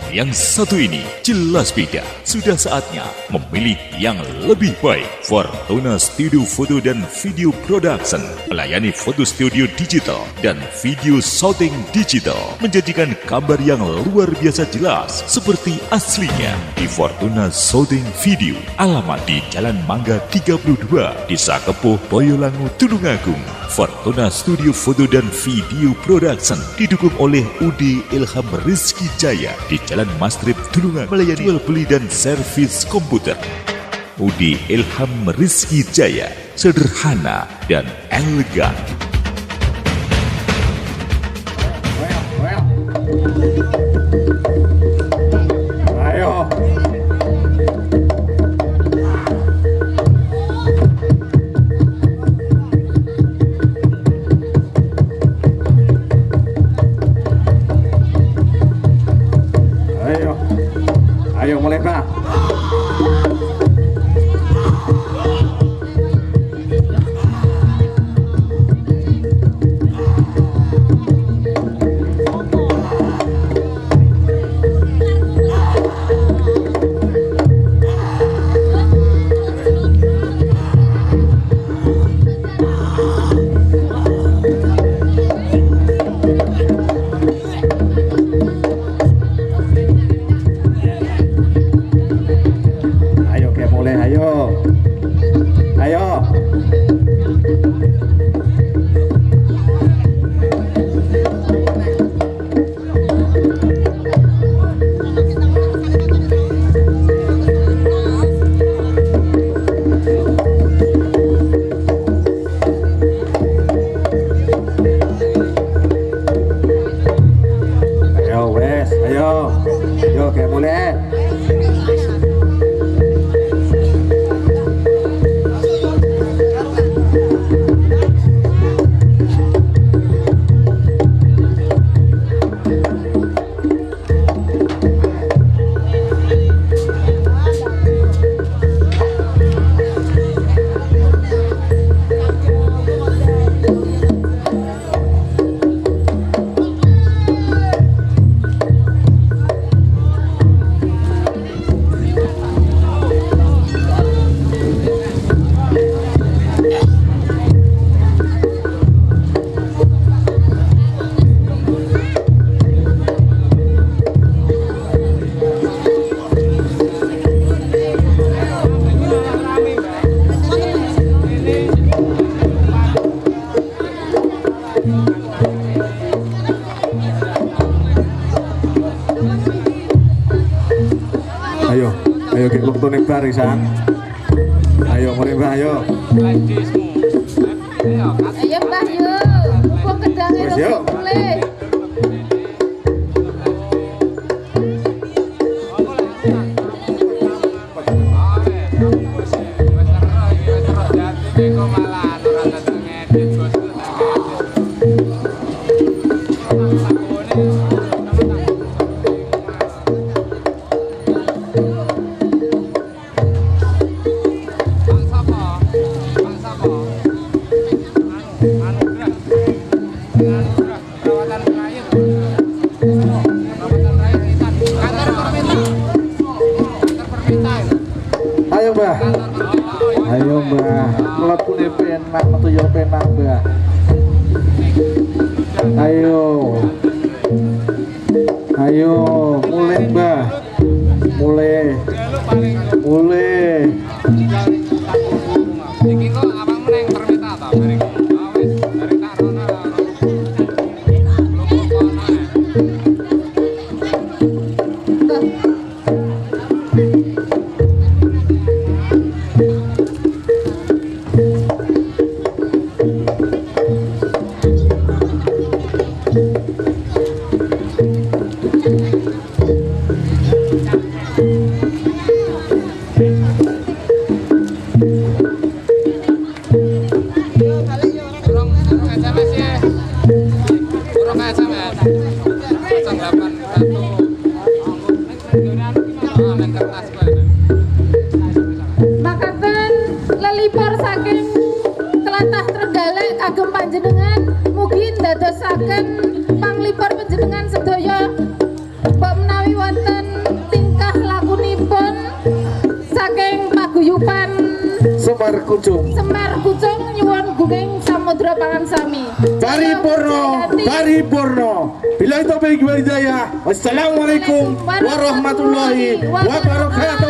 yang satu ini jelas beda. Sudah saatnya memilih yang lebih baik. Fortuna Studio Foto dan Video Production melayani foto studio digital dan video shooting digital, menjadikan gambar yang luar biasa jelas seperti aslinya di Fortuna Shooting Video. Alamat di Jalan Mangga 32, Desa Kepuh, Boyolangu, Tulungagung. Fortuna Studio Foto dan Video Production didukung oleh UD Ilham Rizky Jaya di Jalan Mastrip, Tulungagung, melayani jual beli dan servis komputer. UD Ilham Rizky Jaya, sederhana dan elegan. Ayo. Ayo mulai Pak. Yo kayak mulai. Ayo kayak waktu nih barisan. Ayo mulai Mbah, ayo. Ayo Mbah yuk. Mumpung kedangnya rada mulai. Ayo Mbah. Ayo Mbah. Mlepune penak metu yo penak Mbah. Ayo. Ayo mulai Mbah. Mulai. Mulai. Iki kok abang meneng perminta ta bareng. Wis dari tak rono. Makaten lelipor saking tlatah Trenggalek kagem panjenengan mugi ndadosaken panglipur panjenengan sedaya mbok menawi wonten Semar Kucung. Semar Kucung nyuwun gunging samudra pangan sami. Paripurno. Billahi taufiq wal hidayah. Wassalamualaikum warahmatullahi wabarakatuh.